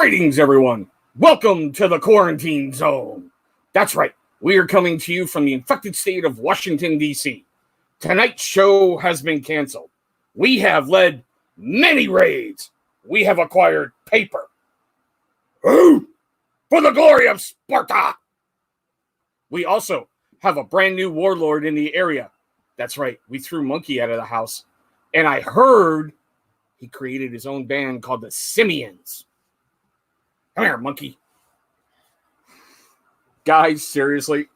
Greetings, everyone. Welcome to the Quarantine Zone. That's right. We are coming to you from the infected state of Washington, D.C. Tonight's show has been canceled. We have led many raids. We have acquired paper. Ooh, for the glory of Sparta! We also have a brand new warlord in the area. That's right. We threw Monkey out of the house. And I heard he created his own band called the Simians. Come here, Monkey. Guys, seriously.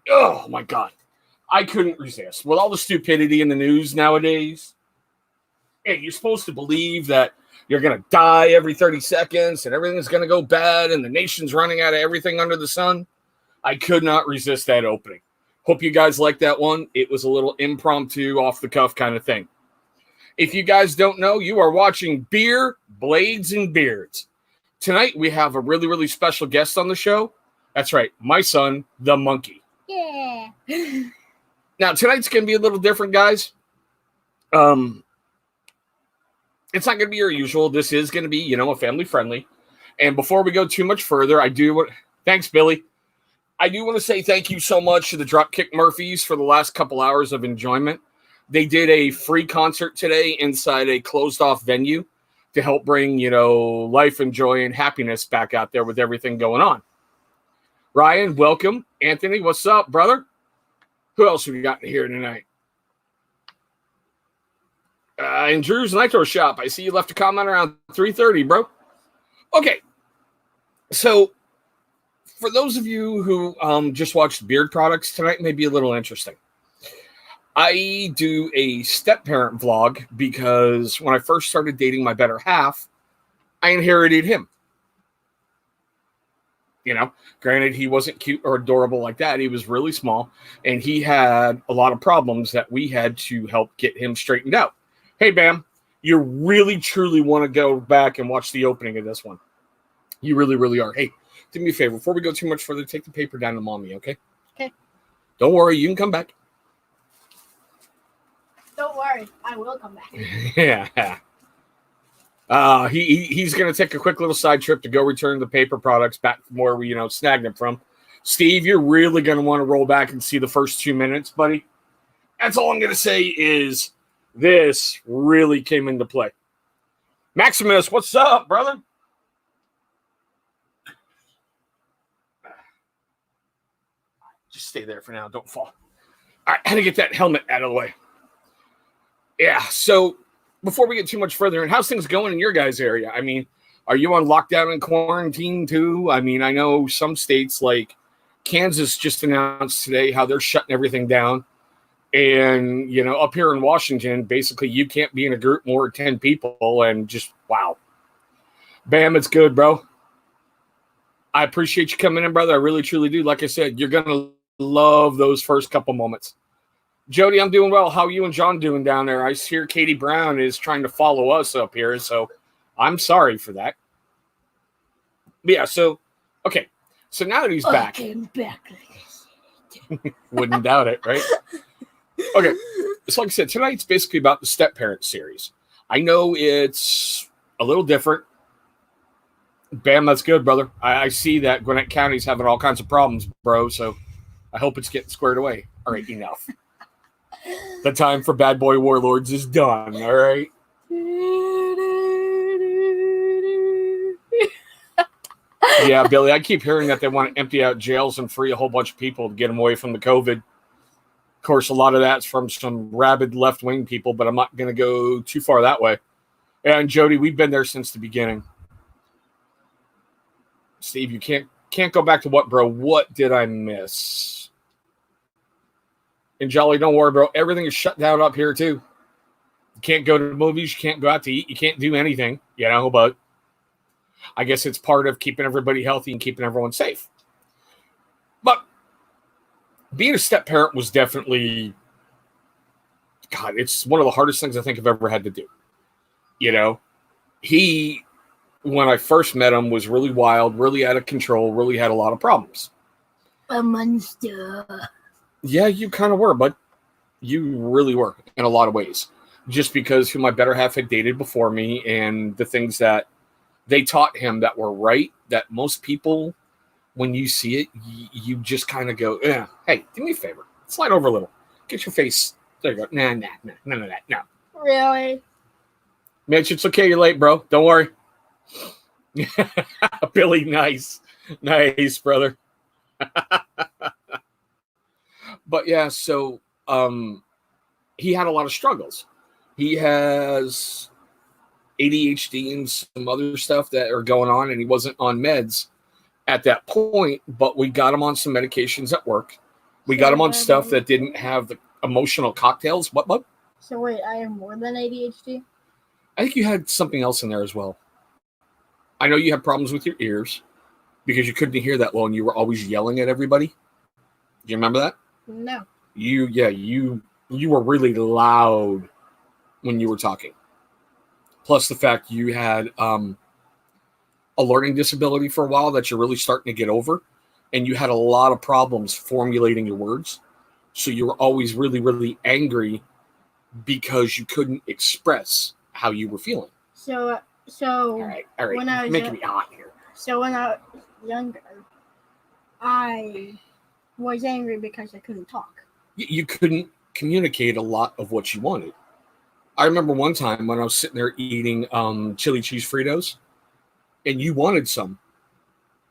Oh, my God. I couldn't resist. With all the stupidity in the news nowadays, hey, you're supposed to believe that you're going to die every 30 seconds and everything's going to go bad and the nation's running out of everything under the sun. I could not resist that opening. Hope you guys like that one. It was a little impromptu, off-the-cuff kind of thing. If you guys don't know, you are watching Beer, Blades, and Beards. Tonight, we have a really, really special guest on the show. That's right, my son, the Monkey. Yeah. Now, tonight's going to be a little different, guys. It's not going to be your usual. This is going to be, a family-friendly. And before we go too much further, thanks, Billy. I do want to say thank you so much to the Dropkick Murphys for the last couple hours of enjoyment. They did a free concert today inside a closed-off venue to help bring, life and joy and happiness back out there with everything going on. Ryan, welcome. Anthony, what's up, brother? Who else have we got here tonight? In Drew's Nitro Shop, I see you left a comment around 3:30, bro. Okay, so for those of you who just watched Beard Products, tonight may be a little interesting. I do a step-parent vlog because when I first started dating my better half, I inherited him. Granted, he wasn't cute or adorable like that. He was really small, and he had a lot of problems that we had to help get him straightened out. Hey, Bam, you really, truly want to go back and watch the opening of this one. You really, really are. Hey, do me a favor. Before we go too much further, take the paper down to Mommy, okay? Okay. Don't worry. You can come back. Don't worry. I will come back. Yeah. He's going to take a quick little side trip to go return the paper products back from where we, snagged them from. Steve, you're really going to want to roll back and see the first 2 minutes, buddy. That's all I'm going to say is this really came into play. Maximus, what's up, brother? Just stay there for now. Don't fall. All right, how to get that helmet out of the way. Yeah, so before we get too much further, and how's things going in your guys' area? I mean, are you on lockdown and quarantine too? I mean, I know some states like Kansas just announced today how they're shutting everything down. And, up here in Washington, basically you can't be in a group more than 10 people and just, wow. Bam, it's good, bro. I appreciate you coming in, brother. I really, truly do. Like I said, you're going to love those first couple moments. Jody, I'm doing well. How are you and John doing down there? I hear Katie Brown is trying to follow us up here, so I'm sorry for that. But yeah, so, okay. So now that he's back. Wouldn't doubt it, right? Okay. So like I said, tonight's basically about the Step Parent series. I know it's a little different. Bam, that's good, brother. I see that Gwinnett County's having all kinds of problems, bro, so I hope it's getting squared away. All right, enough. The time for bad boy warlords is done, all right? Yeah, Billy, I keep hearing that they want to empty out jails and free a whole bunch of people to get them away from the COVID. Of course, a lot of that's from some rabid left-wing people, but I'm not going to go too far that way. And Jody, we've been there since the beginning. Steve, you can't go back to what, bro? What did I miss? And Jolly, don't worry, bro. Everything is shut down up here, too. You can't go to the movies. You can't go out to eat. You can't do anything, but I guess it's part of keeping everybody healthy and keeping everyone safe. But being a step parent was definitely, God, it's one of the hardest things I think I've ever had to do. He, when I first met him, was really wild, really out of control, really had a lot of problems. A monster. Yeah, you kind of were, but you really were in a lot of ways. Just because who my better half had dated before me and the things that they taught him that were right, that most people, when you see it, you just kind of go, yeah, hey, do me a favor. Slide over a little. Get your face. There you go. Nah, none of that. No. Really? Mitch, it's okay. You're late, bro. Don't worry. Billy, nice. Nice, brother. But yeah, so he had a lot of struggles. He has ADHD and some other stuff that are going on, and he wasn't on meds at that point, but we got him on some medications at work. We got him on stuff that didn't have the emotional cocktails. What? So wait, I have more than ADHD? I think you had something else in there as well. I know you had problems with your ears because you couldn't hear that well and you were always yelling at everybody. Do you remember that? No. You were really loud when you were talking. Plus the fact you had a learning disability for a while that you're really starting to get over, and you had a lot of problems formulating your words. So you were always really, really angry because you couldn't express how you were feeling. So All right. when I was Making me hot here. So when I was younger, I was angry because I couldn't talk. You couldn't communicate a lot of what you wanted. I remember one time when I was sitting there eating chili cheese Fritos, and you wanted some,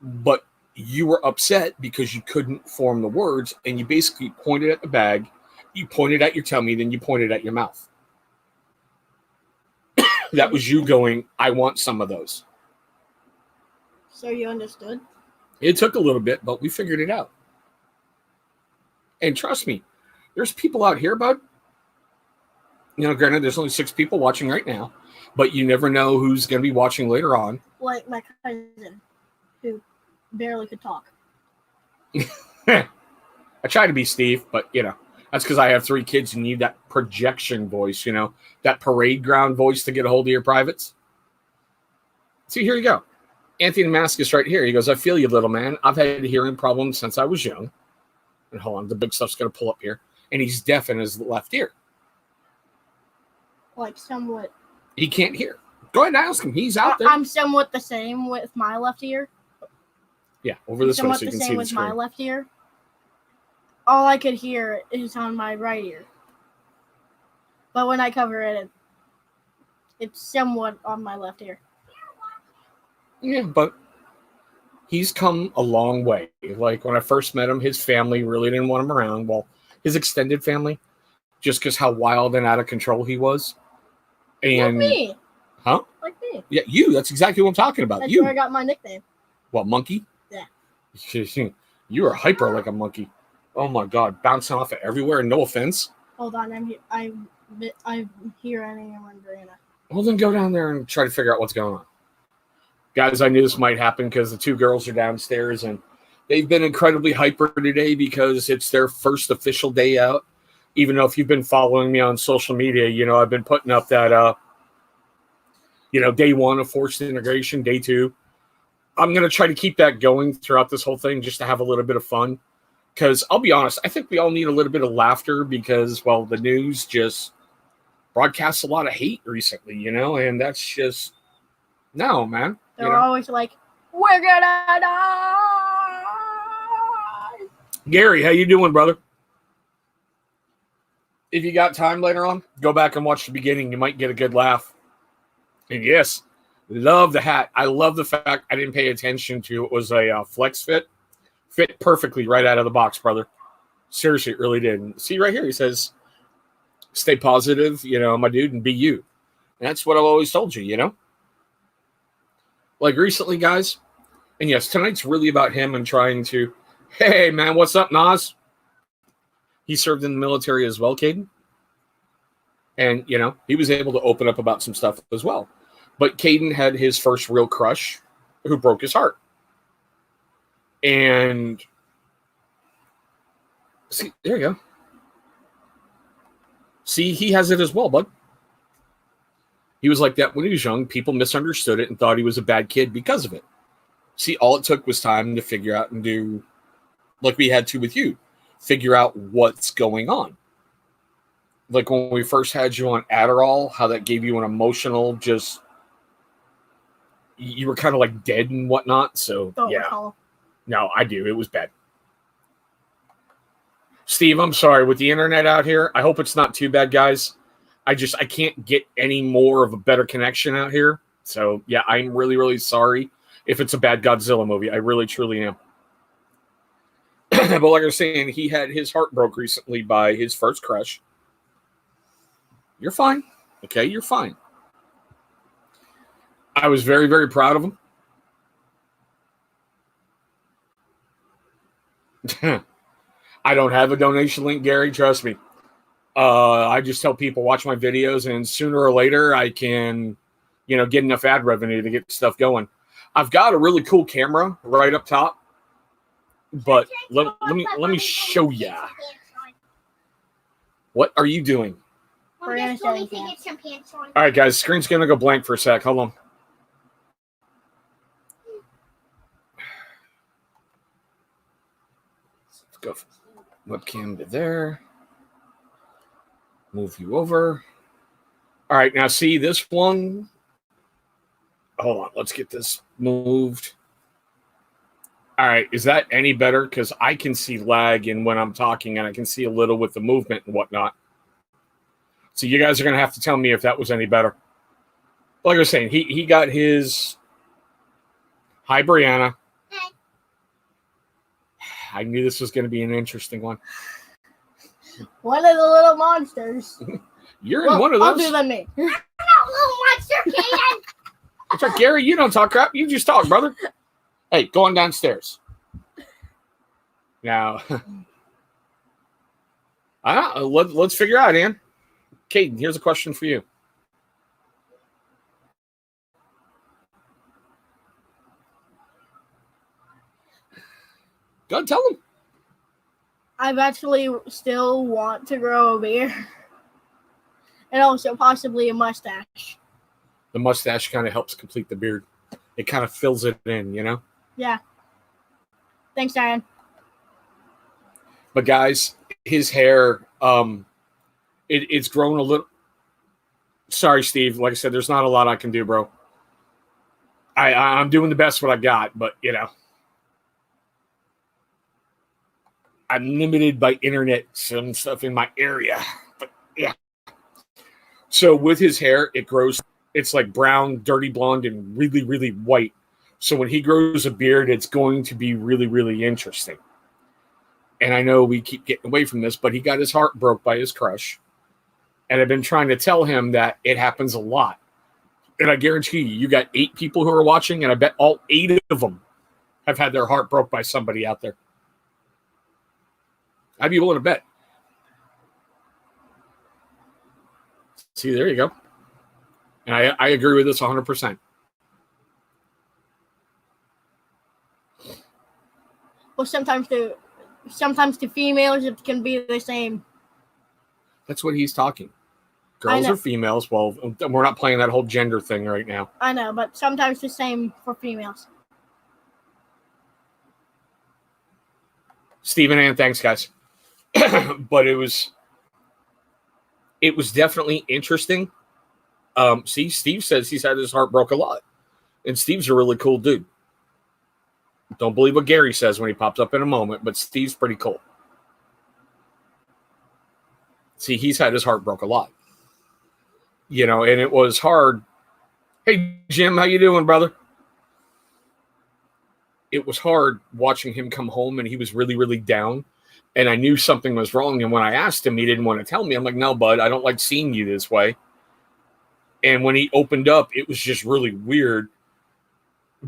but you were upset because you couldn't form the words, and you basically pointed at the bag, you pointed at your tummy, then you pointed at your mouth. That was you going, I want some of those. So you understood? It took a little bit, but we figured it out. And trust me, there's people out here, bud. You know, granted, there's only 6 people watching right now, but you never know who's going to be watching later on. Like my cousin, who barely could talk. I try to be Steve, but, you know, that's because I have 3 kids and need that projection voice, you know, that parade ground voice to get a hold of your privates. See, here you go. Anthony Damascus right here. He goes, I feel you, little man. I've had hearing problems since I was young. And hold on, the big stuff's going to pull up here. And he's deaf in his left ear. Like somewhat. He can't hear. Go ahead and ask him. He's out there. I'm somewhat the same with my left ear. Yeah, over this way Somewhat so you the can see same the with my screen. left ear. All I could hear is on my right ear. But when I cover it, it's somewhat on my left ear. Yeah, but he's come a long way. Like when I first met him, his family really didn't want him around. Well, his extended family, just because how wild and out of control he was. And Like me. Huh? Like me. Yeah, you. That's exactly what I'm talking about. That's You. where I got my nickname. What, monkey? Yeah. You are hyper like a monkey. Oh my God, bouncing off of everywhere. No offense. Hold on, I'm here in Andrea. Well, then go down there and try to figure out what's going on. Guys, I knew this might happen because the 2 girls are downstairs and they've been incredibly hyper today because it's their first official day out. Even though if you've been following me on social media, you know, I've been putting up that, day 1 of forced integration, day 2. I'm going to try to keep that going throughout this whole thing just to have a little bit of fun. Because I'll be honest, I think we all need a little bit of laughter because, well, the news just broadcasts a lot of hate recently, you know, and that's just, no, man. They're always like, we're gonna die. Gary, how you doing, brother? If you got time later on, go back and watch the beginning. You might get a good laugh. And yes, love the hat. I love the fact I didn't pay attention to it was a flex fit. Fit perfectly right out of the box, brother. Seriously, it really did. And see right here, he says, stay positive, you know, my dude, and be you. And that's what I've always told you, you know? Like recently, guys, and yes, tonight's really about him and trying to, hey, man, what's up, Nas? He served in the military as well, Caden. And, you know, he was able to open up about some stuff as well. But Caden had his first real crush who broke his heart. And see, there you go. See, he has it as well, bud. He was like that when he was young. People misunderstood it and thought he was a bad kid because of it. See, all it took was time to figure out and do, like we had to with you, figure out what's going on. Like when we first had you on Adderall, how that gave you an emotional just you were kind of like dead and whatnot. So Don't yeah, recall. no, I do. It was bad. Steve, I'm sorry with the internet out here. I hope it's not too bad, guys. I can't get any more of a better connection out here. So yeah, I'm really, really sorry if it's a bad Godzilla movie. I really, truly am. But like I was saying, he had his heart broke recently by his first crush. You're fine. Okay, you're fine. I was very, very proud of him. I don't have a donation link, Gary. Trust me. I just tell people watch my videos, and sooner or later, I can, get enough ad revenue to get stuff going. I've got a really cool camera right up top, but let me show ya. What are you doing? We're gonna show you. All right, guys. Screen's gonna go blank for a sec. Hold on. Let's go from webcam to there. Move you over. All right, now see this one. Hold on, let's get this moved. All right, is that any better? Because I can see lag in when I'm talking, and I can see a little with the movement and whatnot. So you guys are going to have to tell me if that was any better. Like I was saying, he got his... Hi, Brianna. Hi. I knew this was going to be an interesting one. One of the little monsters. You're in one of those. Other than me. I'm not little monster, Kaden. It's like, Gary, you don't talk crap. You just talk, brother. Hey, go on downstairs. Now, let's figure out, Ann. Caden, here's a question for you. Go tell them. I've actually still want to grow a beard. And also possibly a mustache. The mustache kind of helps complete the beard. It kind of fills it in, Yeah. Thanks, Diane. But guys, his hair, it's grown a little. Sorry, Steve. Like I said, there's not a lot I can do, bro. I'm doing the best what I got, but I'm limited by internet and stuff in my area. But yeah. So with his hair, it grows. It's like brown, dirty blonde, and really, really white. So when he grows a beard, it's going to be really, really interesting. And I know we keep getting away from this, but he got his heart broke by his crush. And I've been trying to tell him that it happens a lot. And I guarantee you got 8 people who are watching, and I bet all 8 of them have had their heart broke by somebody out there. I'd be willing to bet. See, there you go. And I agree with this 100%. Well, sometimes the females it can be the same. That's what he's talking. Girls are females. Well, we're not playing that whole gender thing right now. I know, but sometimes the same for females. Stephen and thanks, guys. But it was definitely interesting. See, Steve says he's had his heart broke a lot. And Steve's a really cool dude. Don't believe what Gary says when he pops up in a moment, but Steve's pretty cool. See, he's had his heart broke a lot. And it was hard. Hey, Jim, how you doing, brother? It was hard watching him come home, and he was really, really down. And I knew something was wrong. And when I asked him, he didn't want to tell me. I'm like, no, bud, I don't like seeing you this way. And when he opened up, it was just really weird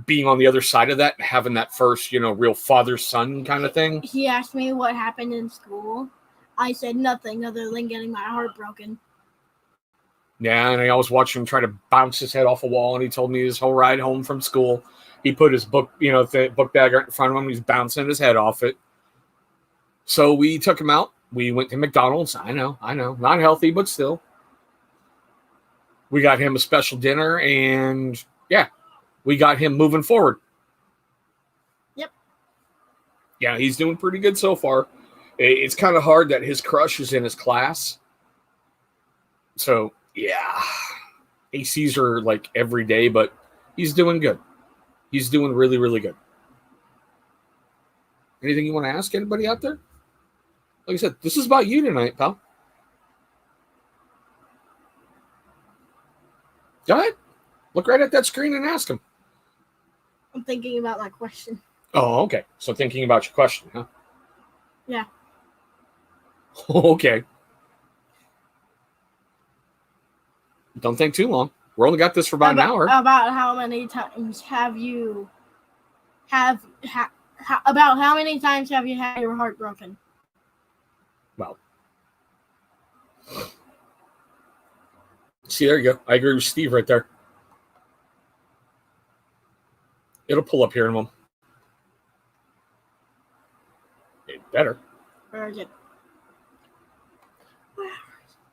being on the other side of that, having that first, real father-son kind of thing. He asked me what happened in school. I said nothing other than getting my heart broken. Yeah, and I always watched him try to bounce his head off a wall, and he told me his whole ride home from school, he put his book, the book bag right in front of him, he's bouncing his head off it. So we took him out. We went to McDonald's. I know. Not healthy, but still. We got him a special dinner, and yeah, we got him moving forward. Yep. Yeah, he's doing pretty good so far. It's kind of hard that his crush is in his class. So, yeah. He sees her like every day, but He's doing good. He's doing really, really good. Anything you want to ask anybody out there? Like I said, this is about you tonight, pal. Go ahead. Look right at that screen and ask him. I'm thinking about my question. Oh, okay. So thinking about your question, huh? Yeah. Okay. Don't think too long. We're only got this for about an hour. About how many times have you about how many times have you had your heart broken? Well, see, there you go. I agree with Steve right there. It'll pull up here in a moment. It better. Very good.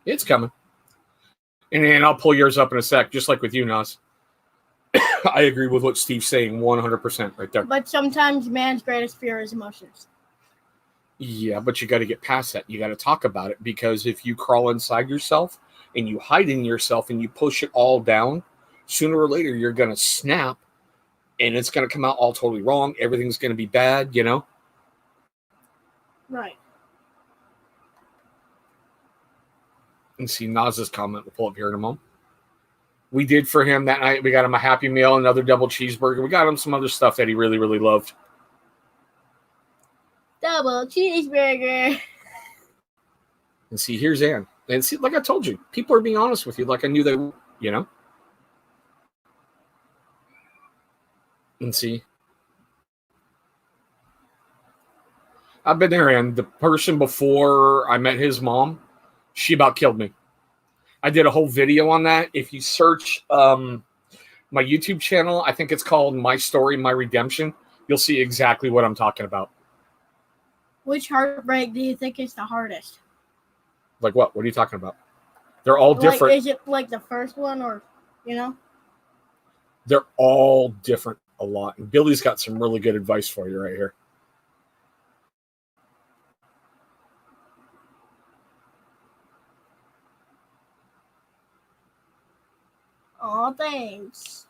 It's coming. And then I'll pull yours up in a sec, just like with you, Nas. I agree with what Steve's saying 100% right there. But sometimes man's greatest fear is emotions. Yeah, but you got to get past that. You got to talk about it, because if you crawl inside yourself and you hide in yourself and you push it all down, sooner or later you're going to snap and it's going to come out all totally wrong. Everything's going to be bad, you know? Right. And see Naz's comment. We'll pull up here in a moment. We did for him that night. We got him a Happy Meal, another double cheeseburger. We got him some other stuff that he really, really loved. Double cheeseburger. And see, here's Ann. And see, like I told you, people are being honest with you, like I knew they would, you know? And see, I've been there, and the person before I met his mom, she about killed me. I did a whole video on that. If you search my YouTube channel, I think it's called My Story, My Redemption, you'll see exactly what I'm talking about. Which heartbreak do you think is the hardest? Like what? What are you talking about? They're all different. Like, is it like the first one, or, you know? They're all different a lot. And Billy's got some really good advice for you right here. Aw, thanks.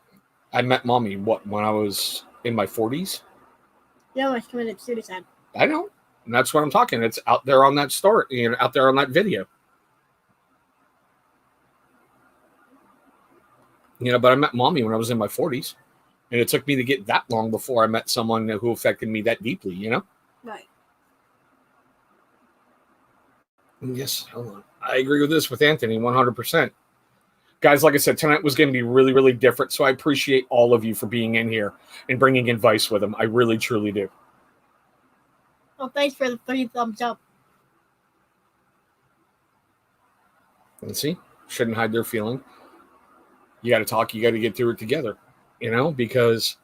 I met Mommy, when I was in my 40s? You almost committed suicide. I know. And that's what I'm talking. It's out there on that story, out there on that video. But I met Mommy when I was in my 40s. And it took me to get that long before I met someone who affected me that deeply, Right. Yes, hold on. I agree with this with Anthony 100%. Guys, like I said, tonight was going to be really, really different. So I appreciate all of you for being in here and bringing advice with them. I really, truly do. Well, thanks for the 3 thumbs up. And see, shouldn't hide their feeling. You got to talk. You got to get through it together, because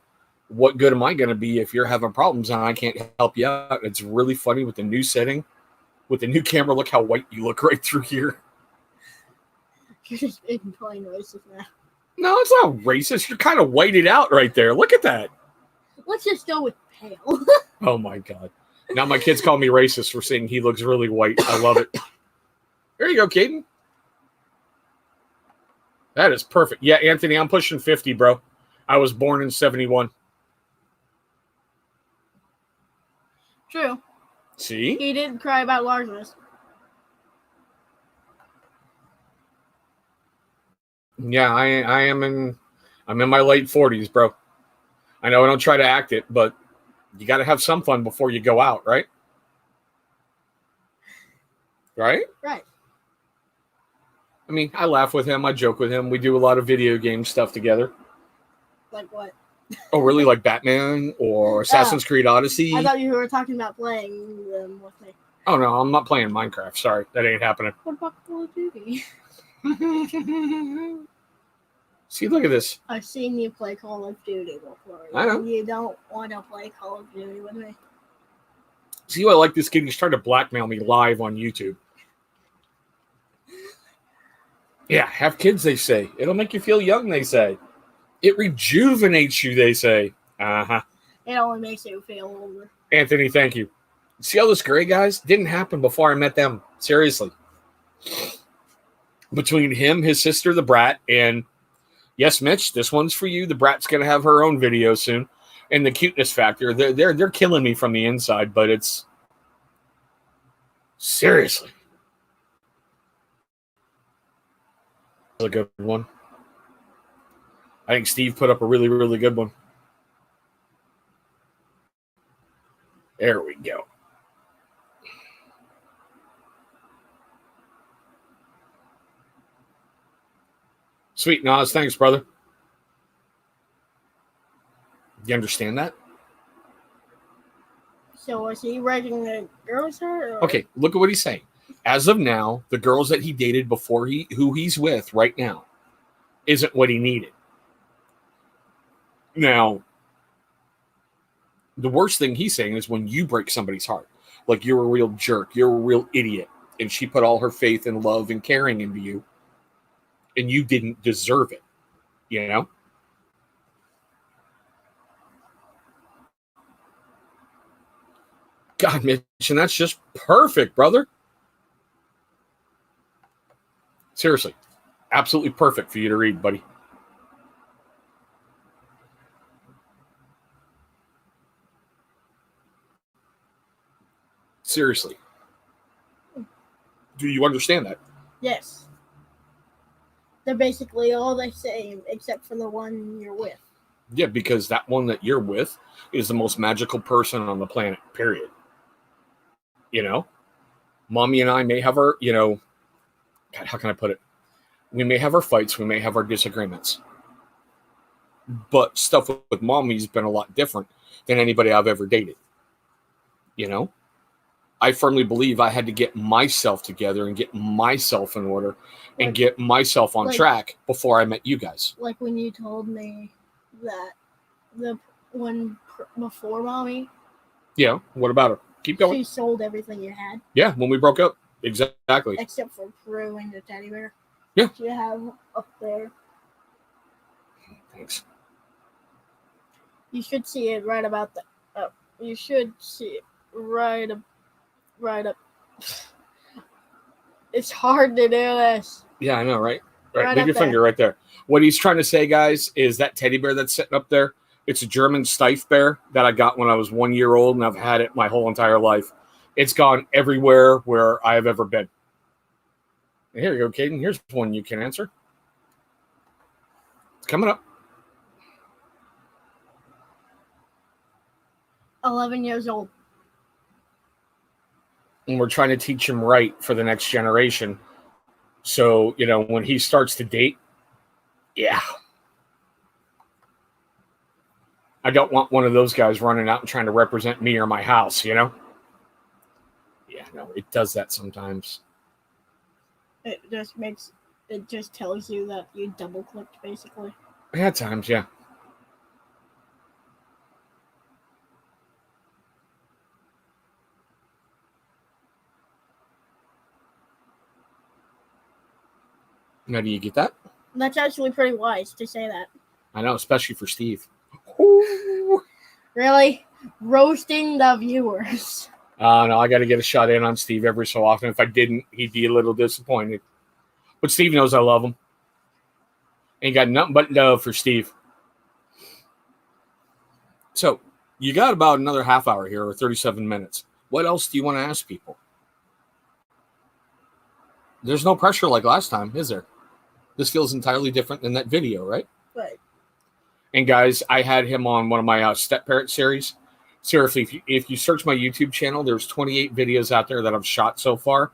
what good am I going to be if you're having problems and I can't help you out? It's really funny with the new setting, with the new camera. Look how white you look right through here. You're just being plain racist now. No, it's not racist. You're kind of whited out right there. Look at that. Let's just go with pale. Oh, my God. Now my kids call me racist for saying he looks really white. I love it. There you go, Caden. That is perfect. Yeah, Anthony, I'm pushing 50, bro. I was born in 71. True. See? He didn't cry about largeness. Yeah, I'm in my late 40s, bro. I know I don't try to act it, but you got to have some fun before you go out, right? Right? Right. I mean, I laugh with him. I joke with him. We do a lot of video game stuff together. Like what? Oh, really? Like Batman or Assassin's Creed Odyssey? I thought you were talking about playing them with me. Oh, no, I'm not playing Minecraft. Sorry, that ain't happening. What about Call of Duty? See, look at this. I've seen you play Call of Duty before. I know. You don't want to play Call of Duty with me. See what I like this kid? He's trying to blackmail me live on YouTube. Yeah, have kids, they say. It'll make you feel young, they say. It rejuvenates you, they say. Uh-huh. It only makes you feel older. Anthony, thank you. See all this gray, guys? Didn't happen before I met them. Seriously. Between him, his sister, the brat, and Yes, Mitch, this one's for you. The brat's gonna have her own video soon. And the cuteness factor, they're killing me from the inside, but it's seriously a good one. I think Steve put up a really, really good one. There we go. Sweet Nas, thanks, brother. You understand that? So was he writing the girls her? Or? Okay, look at what he's saying. As of now, the girls that he dated before who he's with right now isn't what he needed. Now, the worst thing he's saying is when you break somebody's heart. Like you're a real jerk, you're a real idiot, and she put all her faith and love and caring into you, and you didn't deserve it, you know? God, Mitch, and that's just perfect, brother. Seriously, absolutely perfect for you to read, buddy. Seriously. Do you understand that? Yes. They're basically all the same, except for the one you're with. Yeah, because that one that you're with is the most magical person on the planet, period. You know? Mommy and I may have our, God, how can I put it? We may have our fights, we may have our disagreements. But stuff with Mommy's been a lot different than anybody I've ever dated. You know? I firmly believe I had to get myself together and get myself in order and get myself on track before I met you guys. Like when you told me that the one before Mommy. Yeah, what about her? Keep going. She sold everything you had. Yeah, when we broke up. Exactly. Except for Prue and the teddy bear. Yeah. You have up there. Thanks. You should see it right about the. You should see it right up. It's hard to do this. Yeah, I know, right? Right. Leave your there. finger right there. What he's trying to say, guys, is that teddy bear that's sitting up there. It's a German Steiff bear that I got when I was 1 year old, and I've had it my whole entire life. It's gone everywhere where I have ever been. And here you go, Caden. Here's one you can answer. It's coming up. 11 years old. And we're trying to teach him right for the next generation. So, when he starts to date, yeah. I don't want one of those guys running out and trying to represent me or my house, Yeah, no, it does that sometimes. It just tells you that you double clicked basically. At times, yeah. Now, do you get that? That's actually pretty wise to say that. I know, especially for Steve. Ooh. Really? Roasting the viewers. No, I got to get a shot in on Steve every so often. If I didn't, he'd be a little disappointed. But Steve knows I love him. Ain't got nothing but love for Steve. So, you got about another half hour here, or 37 minutes. What else do you want to ask people? There's no pressure like last time, is there? This feels entirely different than that video, right? Right. And guys, I had him on one of my Step Parent series. Seriously, if you search my YouTube channel, there's 28 videos out there that I've shot so far.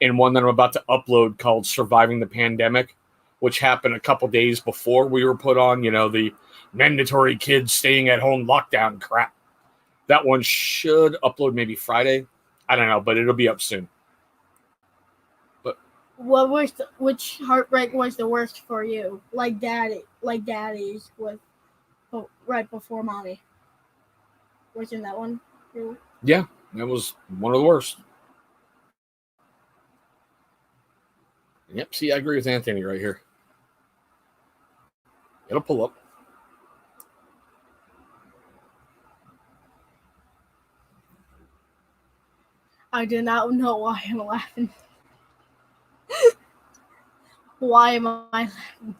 And one that I'm about to upload called Surviving the Pandemic, which happened a couple days before we were put on, the mandatory kids staying at home lockdown crap. That one should upload maybe Friday. I don't know, but it'll be up soon. Which heartbreak was the worst for you? Like Daddy's with right before Mommy. Wasn't that one? Yeah, that was one of the worst. Yep, see, I agree with Anthony right here. It'll pull up. I do not know why I'm laughing. Why am I laughing?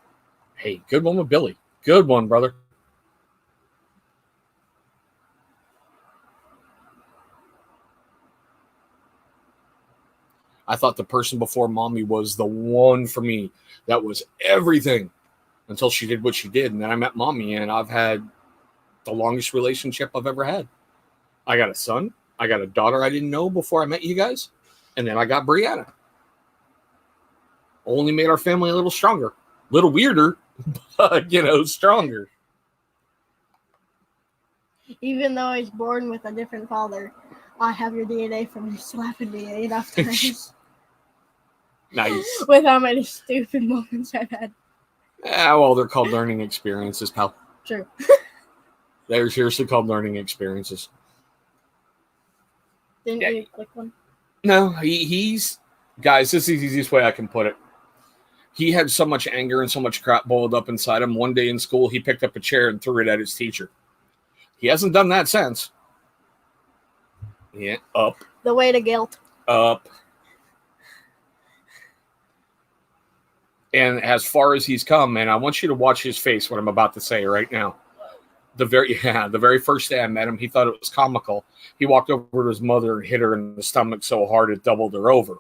Hey, good one with Billy. Good one, brother. I thought the person before mommy was the one for me. That was everything until she did what she did. And then I met mommy, and I've had the longest relationship I've ever had. I got a son. I got a daughter I didn't know before I met you guys. And then I got Brianna. Only made our family a little stronger. A little weirder, but, stronger. Even though I was born with a different father, I have your DNA from you slapping me enough times. Nice. With how many stupid moments I've had. Yeah, well, they're called learning experiences, pal. True. They're seriously called learning experiences. Didn't Yeah. you click one? No, he's... Guys, this is the easiest way I can put it. He had so much anger and so much crap boiled up inside him. One day in school, he picked up a chair and threw it at his teacher. He hasn't done that since. Yeah, up. The way to guilt. Up. And as far as he's come, man, I want you to watch his face, what I'm about to say right now. The very first day I met him, he thought it was comical. He walked over to his mother and hit her in the stomach so hard it doubled her over.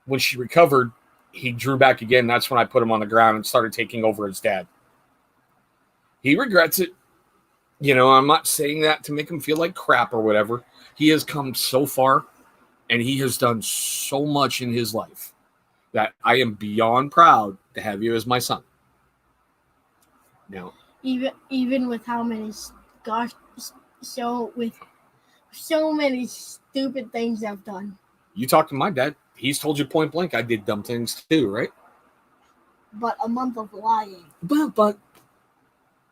When she recovered, he drew back again. That's when I put him on the ground and started taking over his dad. He regrets it. I'm not saying that to make him feel like crap or whatever. He has come so far, and he has done so much in his life that I am beyond proud to have you as my son. Now, Even with how many, with so many stupid things I've done. you talk to my dad. He's told you point blank I did dumb things too, right? But a month of lying. But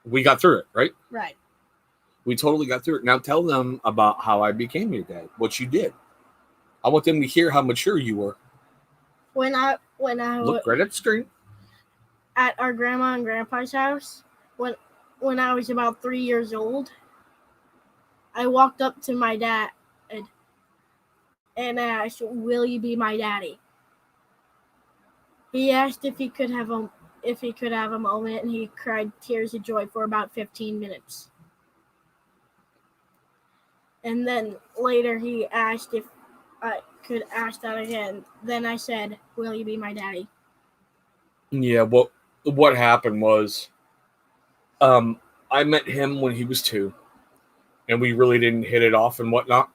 we got through it, right? Right. We totally got through it. Now tell them about how I became your dad, what you did. I want them to hear how mature you were. When I Look right at the screen. at our grandma and grandpa's house, when I was about 3 years old, I walked up to my dad and asked, "Will you be my daddy?" He asked if he could have a moment, and he cried tears of joy for about 15 minutes. And then later he asked if I could ask that again. Then I said, "Will you be my daddy?" Yeah, what happened was I met him when he was 2, and we really didn't hit it off and whatnot.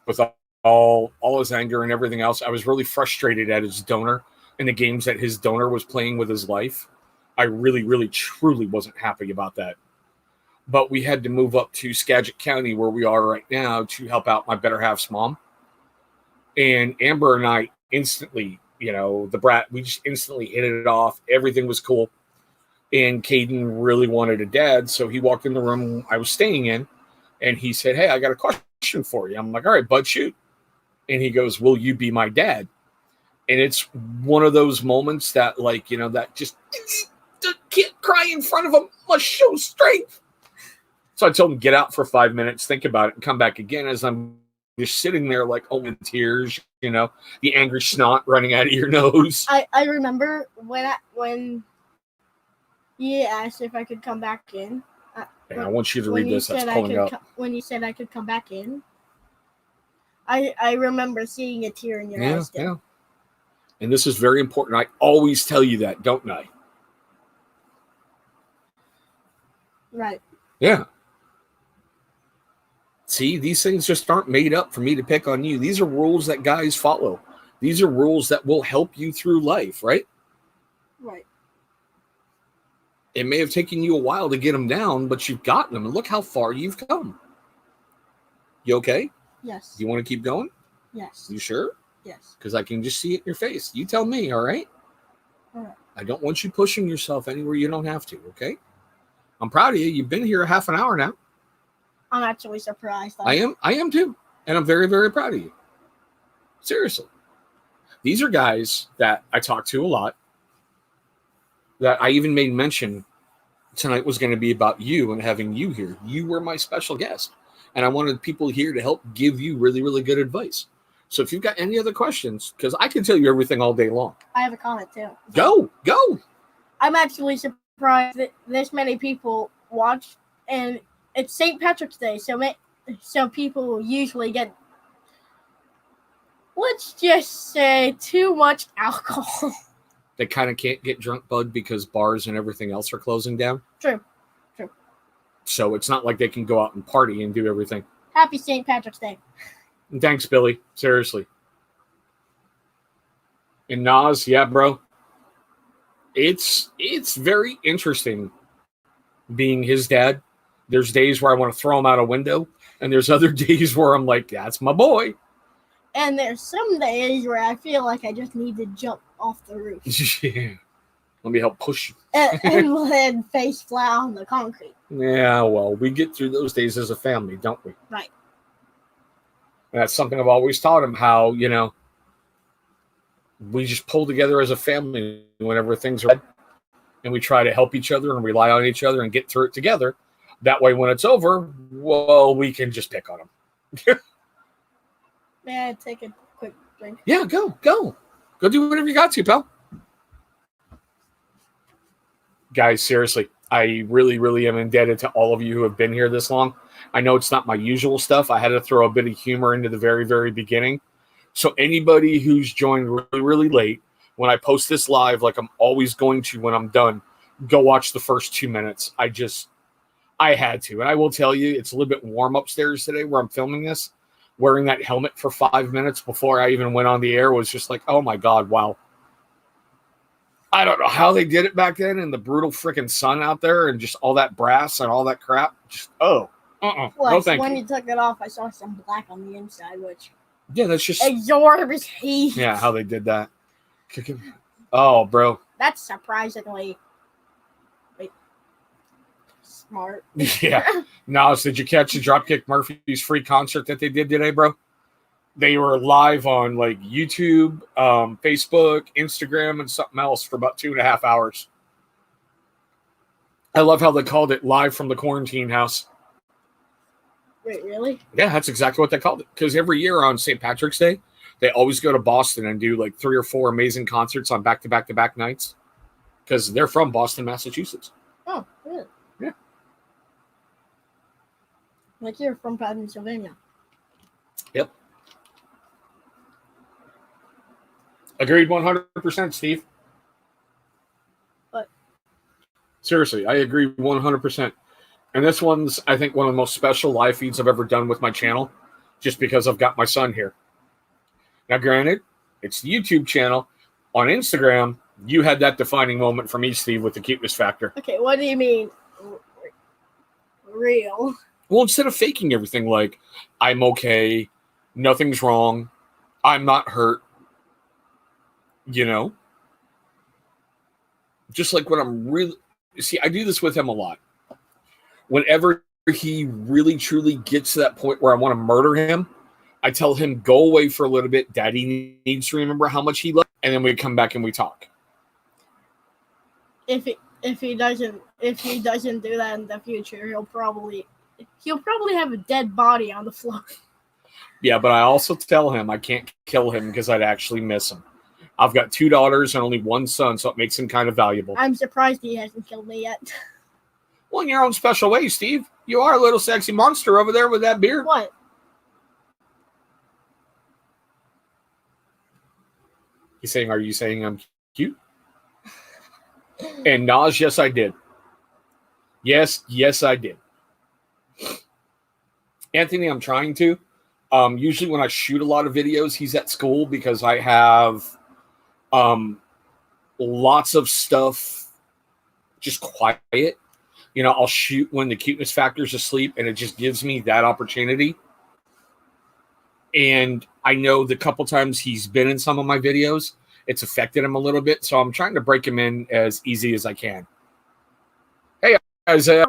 With all his anger and everything else, I was really frustrated at his donor and the games that his donor was playing with his life. I really, really, truly wasn't happy about that. But we had to move up to Skagit County, where we are right now, to help out my better half's mom. And Amber and I instantly, the brat, we just instantly hit it off. Everything was cool. And Caden really wanted a dad, so he walked in the room I was staying in, and he said, "Hey, I got a question for you." I'm like, "All right, bud, shoot." And he goes, "Will you be my dad?" And it's one of those moments that, that just can't cry in front of him, must show strength. So I told him, get out for 5 minutes, think about it, and come back again. As I'm just sitting there, in tears, the angry snot running out of your nose. I remember when he asked if I could come back in. And I want you to read this. That's pulling up. When you said I could come back in, I remember seeing a tear in your eyes. Yeah. And this is very important. I always tell you that, don't I? Right. Yeah. See, these things just aren't made up for me to pick on you. These are rules that guys follow. These are rules that will help you through life, right? Right. It may have taken you a while to get them down, but you've gotten them. And look how far you've come. You okay? Yes. You want to keep going? Yes. You sure? Yes. Because I can just see it in your face. You tell me, all right? All right. I don't want you pushing yourself anywhere you don't have to, okay? I'm proud of you. You've been here a half an hour now. I'm actually surprised. I am too. And I'm very, very proud of you. Seriously. These are guys that I talk to a lot, that I even made mention tonight was going to be about you and having you here. You were my special guest. And I wanted people here to help give you really, really good advice. So if you've got any other questions, because I can tell you everything all day long. I have a comment too. Go. I'm actually surprised that this many people watch, and it's St. Patrick's Day, so people usually get, let's just say, too much alcohol. They kind of can't get drunk, bud, because bars and everything else are closing down. True. So it's not like they can go out and party and do everything. Happy St. Patrick's Day. And thanks, Billy. Seriously. And Nas, yeah, bro. It's very interesting being his dad. There's days where I want to throw him out a window, and there's other days where I'm like, that's my boy. And there's some days where I feel like I just need to jump off the roof Yeah. Let me help push you. and land face flat on the concrete. Yeah, well, we get through those days as a family, don't we? Right. And that's something I've always taught him, how, we just pull together as a family whenever things are bad, and we try to help each other and rely on each other and get through it together. That way, when it's over, well, we can just pick on them. May I take a quick drink? Yeah, go. Go do whatever you got to, pal. Guys, seriously, I really, really am indebted to all of you who have been here this long. I know it's not my usual stuff. I had to throw a bit of humor into the very, very beginning. So anybody who's joined really, really late, when I post this live, like I'm always going to when I'm done, go watch the first 2 minutes. I had to. And I will tell you, it's a little bit warm upstairs today where I'm filming this. Wearing that helmet for 5 minutes before I even went on the air was just like, oh my God, wow. I don't know how they did it back then in the brutal freaking sun out there and just all that brass and all that crap. Just, no thank when you. you took it off, I saw some black on the inside, which Yeah, that's just, absorbs heat. yeah, how they did that. Oh, bro. That's surprisingly smart. Yeah. Nas, did you catch the Dropkick Murphys free concert that they did today, bro? They were live on like YouTube, Facebook, Instagram, and something else for about 2.5 hours. I love how they called it live from the quarantine house. Wait, really? Yeah, that's exactly what they called it. Because every year on St. Patrick's Day, they always go to Boston and do like 3 or 4 amazing concerts on back-to-back-to-back nights. Because they're from Boston, Massachusetts. Oh, really? Yeah. Like you're from Pennsylvania. Yep. Agreed 100%, Steve. What? Seriously, I agree 100%. And this one's, I think, one of the most special live feeds I've ever done with my channel, just because I've got my son here. Now, granted, it's the YouTube channel. On Instagram, you had that defining moment for me, Steve, with the cuteness factor. Okay, what do you mean real? Well, instead of faking everything like, I'm okay, nothing's wrong, I'm not hurt, just like when I'm really, see, I do this with him a lot. Whenever he really truly gets to that point where I want to murder him, I tell him, go away for a little bit. Daddy needs to remember how much he loves, and then we come back and we talk. If he doesn't do that in the future, he'll probably have a dead body on the floor. Yeah, but I also tell him I can't kill him because I'd actually miss him. I've got 2 daughters and only 1 son, so it makes him kind of valuable. I'm surprised he hasn't killed me yet. Well, in your own special way, Steve. You are a little sexy monster over there with that beard. What? Are you saying I'm cute? And Nas, yes, I did. Yes, I did. Anthony, I'm trying to. Usually when I shoot a lot of videos, he's at school because I have lots of stuff just quiet. I'll shoot when the cuteness factor's asleep, and it just gives me that opportunity. And I know the couple times he's been in some of my videos, it's affected him a little bit. So I'm trying to break him in as easy as I can. Hey, Isaiah.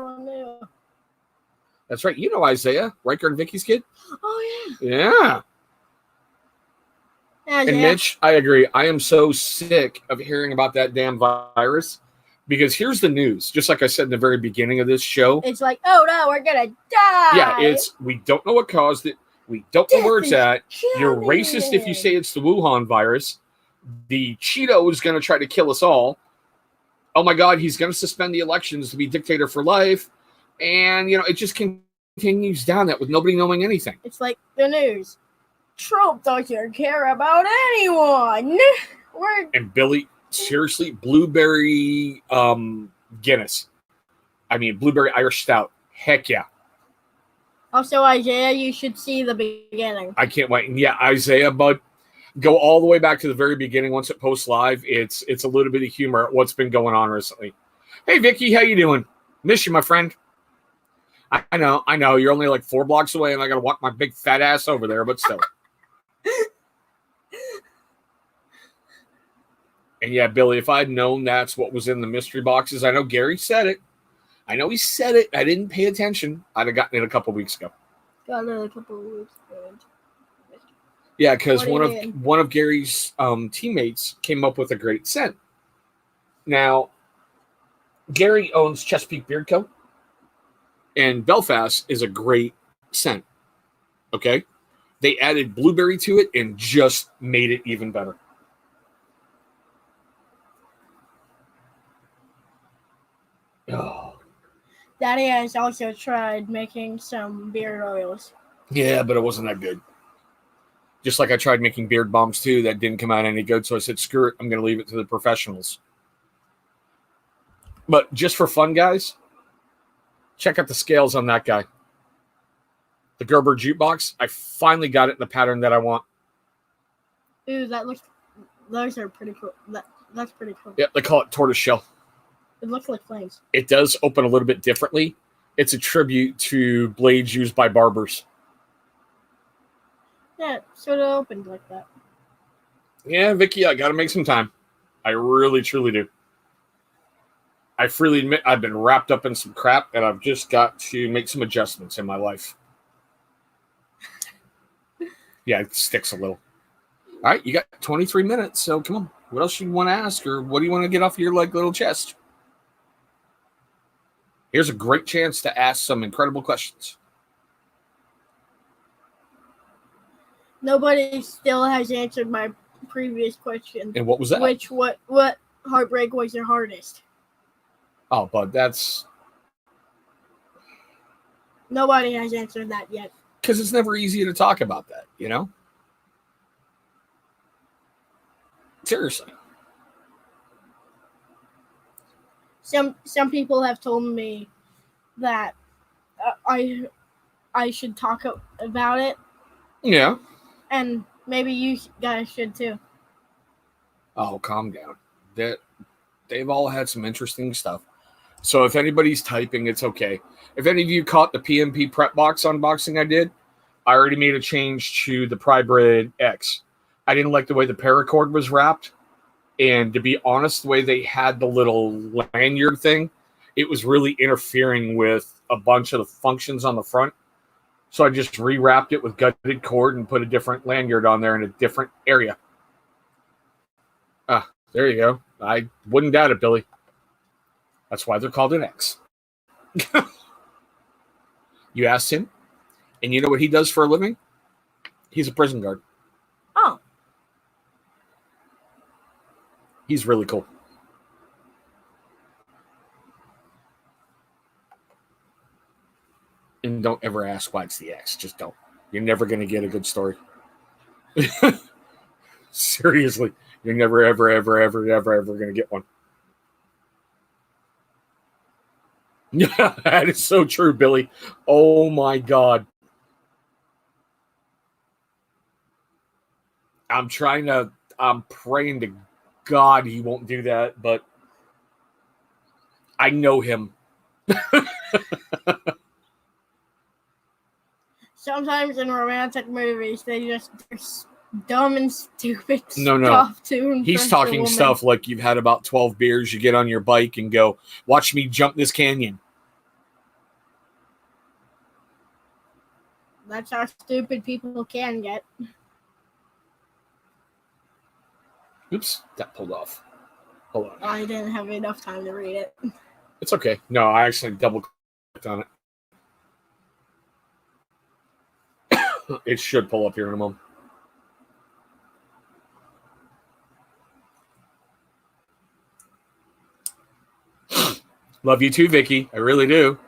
That's right. You know Isaiah, Riker and Vicky's kid? Oh, Yeah. yeah. And Yeah. Mitch, I agree. I am so sick of hearing about that damn virus. Because here's the news. Just like I said in the very beginning of this show. It's like, oh no, we're gonna die. Yeah, we don't know what caused it. We don't know where it's at. You're racist if you say it's the Wuhan virus. The Cheeto is going to try to kill us all. oh my God, he's going to suspend the elections to be dictator for life. And, it just continues down that with nobody knowing anything. It's like the news. Trump doesn't care about anyone. And Billy, seriously, blueberry Guinness. I mean, blueberry Irish Stout. Heck yeah. Also, Isaiah, you should see the beginning. I can't wait. And yeah, Isaiah, bud, go all the way back to the very beginning. Once it posts live, it's a little bit of humor at what's been going on recently. Hey, Vicky, how you doing? Miss you, my friend. I know. You're only like 4 blocks away, and I got to walk my big fat ass over there, but still. And yeah, Billy, if I'd known that's what was in the mystery boxes, I know Gary said it. I know he said it. I didn't pay attention. I'd have gotten it a couple weeks ago. Got it a couple of weeks ago. Yeah, because one of Gary's teammates came up with a great scent. Now, Gary owns Chesapeake Beard Co. And Belfast is a great scent. Okay? They added blueberry to it and just made it even better. Oh. Daddy has also tried making some beard oils. Yeah, but it wasn't that good. Just like I tried making beard bombs too, that didn't come out any good. So I said, screw it, I'm going to leave it to the professionals. But just for fun, guys, check out the scales on that guy. The Gerber jukebox. I finally got it in the pattern that I want. Ooh, those are pretty cool. That's pretty cool. Yeah, they call it tortoiseshell. It looks like flames. It does open a little bit differently. It's a tribute to blades used by barbers. Yeah, sort of opened like that. Yeah, Vicky, I got to make some time. I really, truly do. I freely admit I've been wrapped up in some crap, and I've just got to make some adjustments in my life. Yeah, it sticks a little. All right, you got 23 minutes, so come on. What else you want to ask, or what do you want to get off your little chest? Here's a great chance to ask some incredible questions. Nobody still has answered my previous question. And what was that? What heartbreak was your hardest? Oh, bud, that's... Nobody has answered that yet. Because it's never easy to talk about that, you know? Seriously. Some people have told me that I should talk about it. Yeah. And maybe you guys should too. Oh, calm down. They've all had some interesting stuff. So if anybody's typing, it's okay. If any of you caught the PMP prep box unboxing I did, I already made a change to the Prybrid X. I didn't like the way the paracord was wrapped. And to be honest, the way they had the little lanyard thing, it was really interfering with a bunch of the functions on the front. So I just rewrapped it with gutted cord and put a different lanyard on there in a different area. Ah, there you go. I wouldn't doubt it, Billy. That's why they're called an X. You asked him, and you know what he does for a living? He's a prison guard. Oh. He's really cool. And don't ever ask why it's the X. Just don't. You're never going to get a good story. Seriously. You're never, ever, ever, ever, ever, ever going to get one. Yeah, that is so true, Billy. Oh, my God. I'm praying to God he won't do that, but I know him. Sometimes in romantic movies, they're dumb and stupid No. stuff too. He's talking stuff like you've had about 12 beers, you get on your bike and go, watch me jump this canyon. That's how stupid people can get. Oops, that pulled off. Hold on. I didn't have enough time to read it. It's okay. No, I actually double clicked on it. It should pull up here in a moment. Love you too, Vicky. I really do.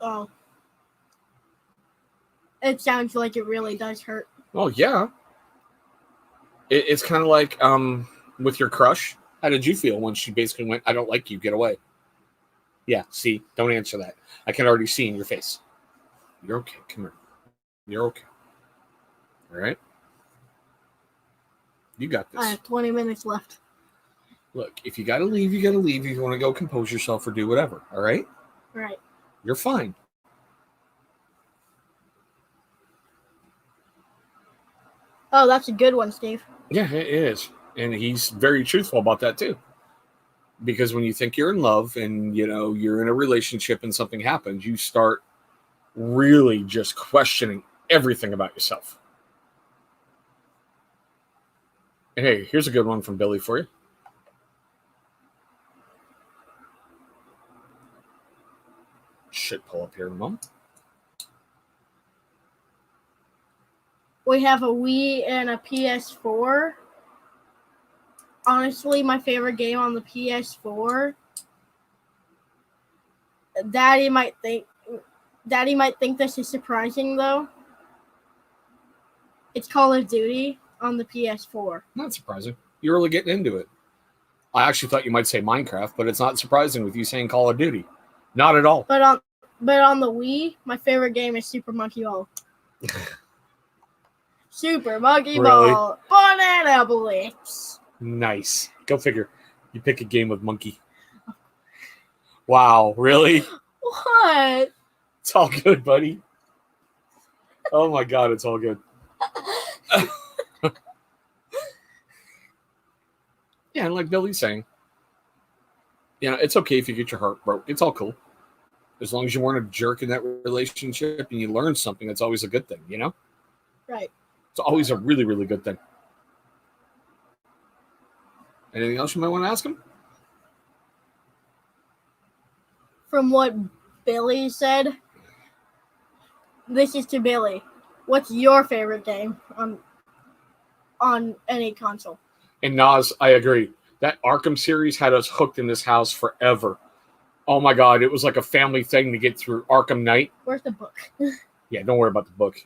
Oh. It sounds like it really does hurt. Oh yeah. It's kind of like with your crush. How did you feel when she basically went, "I don't like you, get away"? Yeah, see, don't answer that. I can already see in your face. You're okay. Come here. You're okay. All right. You got this. I have 20 minutes left. Look, if you got to leave, you got to leave. If you want to go compose yourself or do whatever, all right? Right. You're fine. Oh, that's a good one, Steve. Yeah, it is. And he's very truthful about that too. Because when you think you're in love and, you're in a relationship and something happens, you start really just questioning everything about yourself. And hey, here's a good one from Billy for you. Should pull up here in a moment. We have a Wii and a PS4. Honestly, my favorite game on the PS4. Daddy might think this is surprising though. It's Call of Duty on the PS4. Not surprising. You're really getting into it. I actually thought you might say Minecraft, but it's not surprising with you saying Call of Duty. Not at all. But on the Wii, my favorite game is Super Monkey Ball. Super Monkey Really? Ball. Banana Blitz. Nice. Go figure. You pick a game with Monkey. Wow, really? What? It's all good, buddy. Oh my God, it's all good. Yeah, and like Billy's saying, it's okay if you get your heart broke. It's all cool. As long as you weren't a jerk in that relationship and you learned something, that's always a good thing, Right. It's always a really, really good thing. Anything else you might want to ask him? From what Billy said, this is to Billy. What's your favorite game on any console? And Nas, I agree. That Arkham series had us hooked in this house forever. Oh my God, it was like a family thing to get through Arkham Knight. Where's the book? Yeah, don't worry about the book.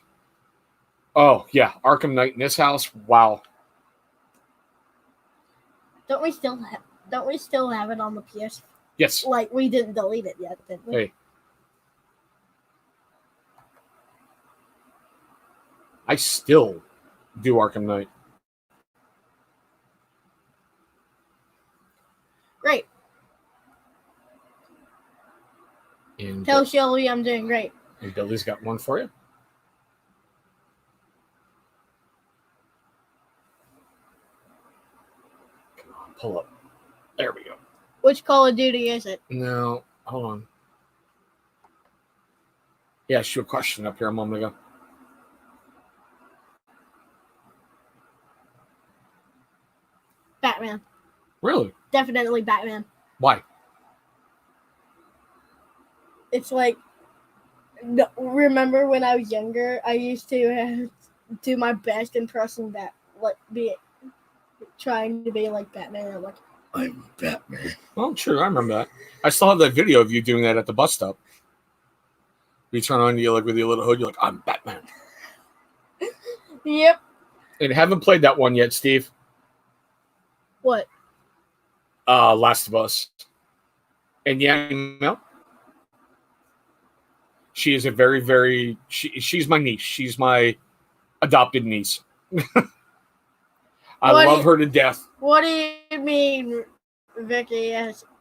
Oh, yeah, Arkham Knight in this house. Wow. Don't we still have it on the PS? Yes. Like, we didn't delete it yet, did we? Hey. I still do Arkham Knight. Great. And Tell Shelby I'm doing great. And Billy's got one for you. Come on, pull up. There we go. Which Call of Duty is it? No, hold on. Yeah, she had a question up here a moment ago. Batman. Really? Definitely Batman. Why? It's like, remember when I was younger, I used to do my best impressing trying to be like Batman. I'm like, I'm Batman. Oh, true. I remember that. I still have that video of you doing that at the bus stop. You turn on you like with your little hood. You're like, I'm Batman. Yep. And haven't played that one yet, Steve. What? Last of Us. And yeah, she is a very, very. She's my niece. She's my adopted niece. I love her to death. What do you mean, Vicky?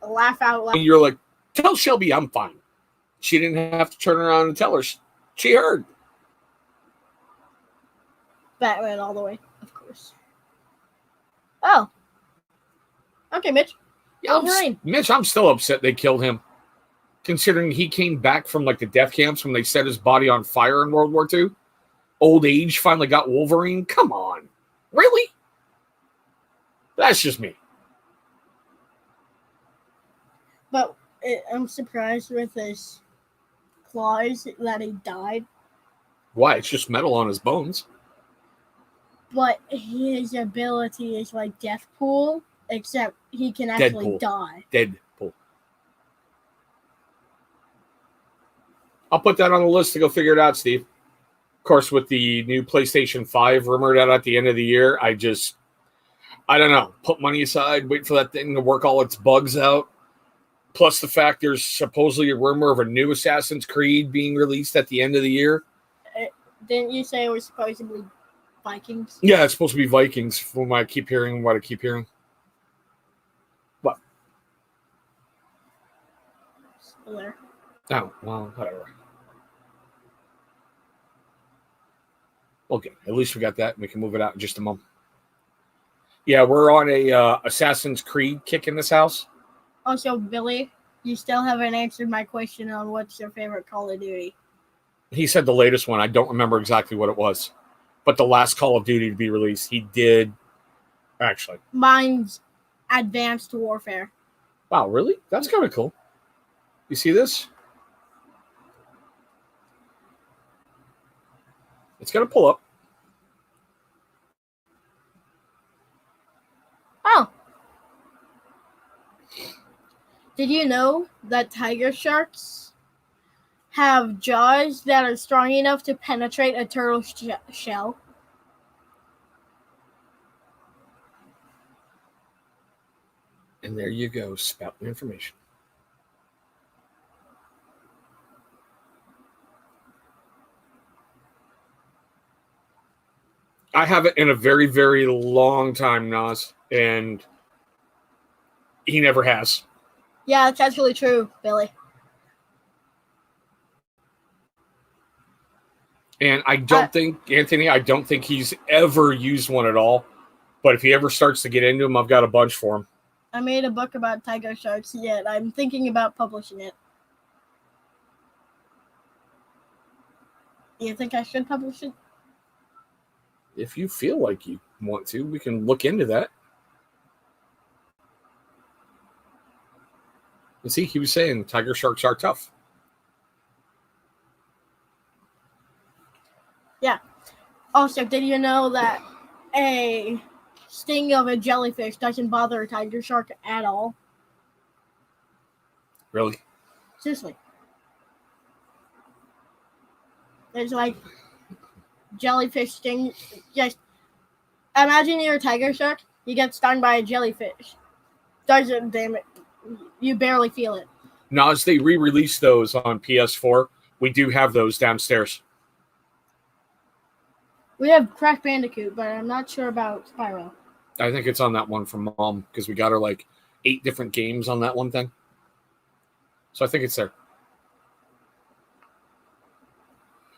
Laugh out loud. And you're like, tell Shelby I'm fine. She didn't have to turn around and tell her. She heard. Batman all the way, of course. Oh. Okay, Mitch. Yeah, Wolverine. Mitch, I'm still upset they killed him. Considering he came back from like the death camps when they set his body on fire in World War II. Old age finally got Wolverine. Come on. Really? That's just me. But I'm surprised with his claws that he died. Why? It's just metal on his bones. But his ability is like Deathpool. except he can actually Deadpool. die. Deadpool. I'll put that on the list to go figure it out, Steve. Of course, with the new PlayStation 5 rumored out at the end of the year, I don't know. Put money aside, wait for that thing to work all its bugs out. Plus the fact there's supposedly a rumor of a new Assassin's Creed being released at the end of the year. Didn't you say it was supposedly Vikings? Yeah, it's supposed to be Vikings from what I keep hearing. What? Still there. Oh, well, whatever. Okay, at least we got that, and we can move it out in just a moment. Yeah, we're on a Assassin's Creed kick in this house. Also, Billy, you still haven't answered my question on what's your favorite Call of Duty. He said the latest one. I don't remember exactly what it was, but the last Call of Duty to be released, he did. Actually, Mine's Advanced Warfare. wow, really? That's kind of cool. You see this? It's gonna pull up. Oh. Did you know that tiger sharks have jaws that are strong enough to penetrate a turtle shell? And there you go, spouting information. I haven't in a very, very long time, Nas, and he never has. Yeah, that's actually true, Billy. And I don't think, Anthony, he's ever used one at all. But if he ever starts to get into them, I've got a bunch for him. I made a book about tiger sharks, yet I'm thinking about publishing it. You think I should publish it? If you feel like you want to, we can look into that. And see, he was saying tiger sharks are tough. Yeah. Also, did you know that a sting of a jellyfish doesn't bother a tiger shark at all? Really? Seriously. There's like jellyfish sting. Just imagine you're a tiger shark. You get stung by a jellyfish. Doesn't damage. You barely feel it. Now, as they re-release those on PS4, we do have those downstairs. We have Crash Bandicoot, but I'm not sure about Spyro. I think it's on that one from Mom because we got her like 8 different games on that one thing. So I think it's there.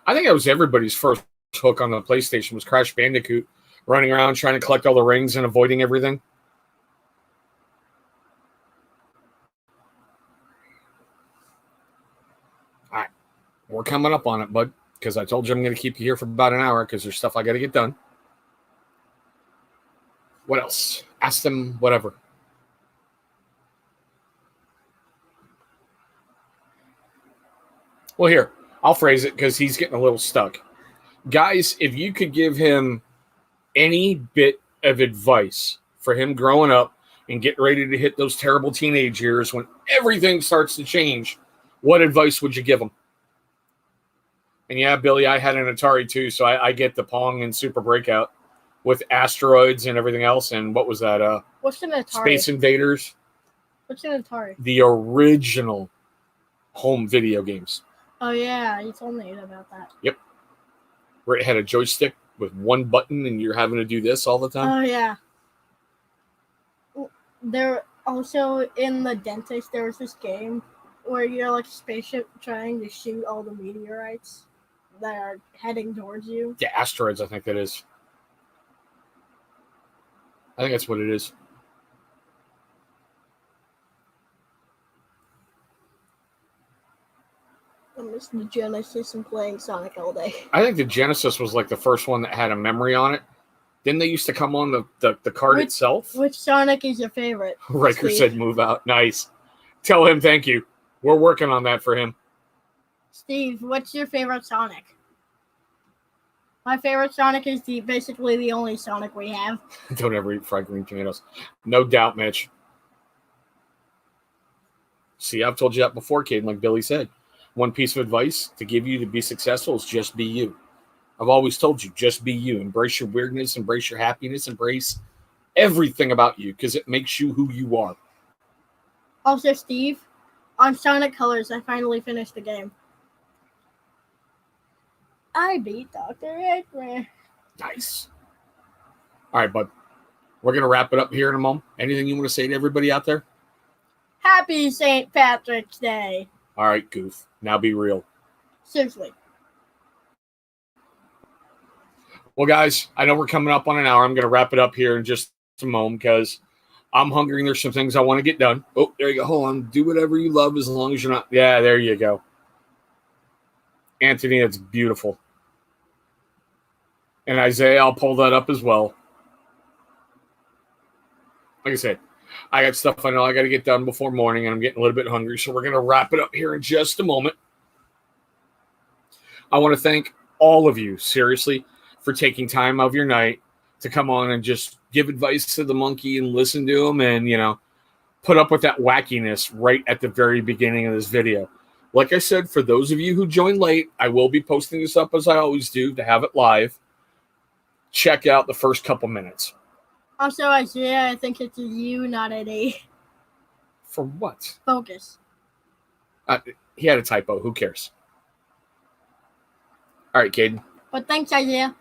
I think that was everybody's first hook on the PlayStation was Crash Bandicoot, running around trying to collect all the rings and avoiding everything. All right. We're coming up on it, bud, because I told you I'm going to keep you here for about an hour because there's stuff I got to get done. What else? Ask them whatever. Well, here, I'll phrase it because he's getting a little stuck. Guys, if you could give him any bit of advice for him growing up and getting ready to hit those terrible teenage years when everything starts to change, what advice would you give him? And yeah, Billy, I had an Atari too, so I get the Pong and Super Breakout with asteroids and everything else. And what was that? What's an Atari? Space Invaders. What's an Atari? The original home video games. Oh, yeah. You told me about that. Yep. Where it had a joystick with one button and you're having to do this all the time. Oh, yeah. There also, in The Dentist, there was this game where you're like a spaceship trying to shoot all the meteorites that are heading towards you. Yeah, asteroids, I think that is. I think that's what it is. I miss the Genesis and playing Sonic all day. I think the Genesis was like the first one that had a memory on it. Didn't they used to come on the card itself? Which Sonic is your favorite? Riker Steve? said move out. Nice. Tell him thank you. We're working on that for him. Steve, what's your favorite Sonic? My favorite Sonic is basically the only Sonic we have. Don't ever eat fried green tomatoes. No doubt, Mitch. See, I've told you that before, Caden, like Billy said. One piece of advice to give you to be successful is just be you. I've always told you, just be you. Embrace your weirdness, embrace your happiness, embrace everything about you because it makes you who you are. Also, Steve, on Sonic Colors, I finally finished the game. I beat Dr. Eggman. Nice. All right, bud. We're going to wrap it up here in a moment. Anything you want to say to everybody out there? Happy St. Patrick's Day. All right, Goof. Now be real. Seriously. Well, guys, I know we're coming up on an hour. I'm going to wrap it up here in just a moment because I'm hungry and there's some things I want to get done. Oh, there you go. Hold on. Do whatever you love as long as you're not. Yeah, there you go. Anthony, that's beautiful. And Isaiah, I'll pull that up as well. Like I said, I got stuff I know I got to get done before morning, and I'm getting a little bit hungry, so we're going to wrap it up here in just a moment. I want to thank all of you, seriously, for taking time out of your night to come on and just give advice to the monkey and listen to him and, you know, put up with that wackiness right at the very beginning of this video. Like I said, for those of you who joined late, I will be posting this up as I always do to have it live. Check out the first couple minutes. Also, Isaiah, I think it's a U, not an A. For what? Focus. He had a typo. Who cares? All right, Caden. But thanks, Isaiah.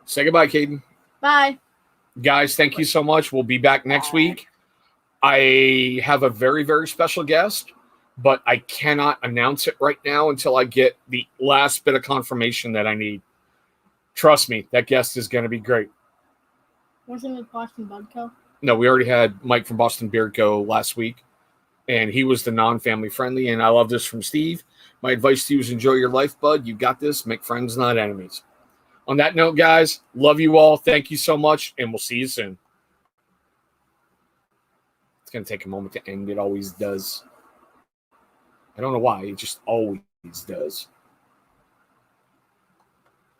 Say goodbye, Caden. Bye. Guys, thank you so much. We'll be back next week. I have a very, very special guest, but I cannot announce it right now until I get the last bit of confirmation that I need. Trust me, that guest is going to be great. Wasn't it Boston Bud Co? No, we already had Mike from Boston Beard Co. last week, and he was the non-family friendly, and I love this from Steve. My advice to you is enjoy your life, bud. You got this. Make friends, not enemies. On that note, guys, love you all. Thank you so much, and we'll see you soon. It's going to take a moment to end. It always does. I don't know why. It just always does.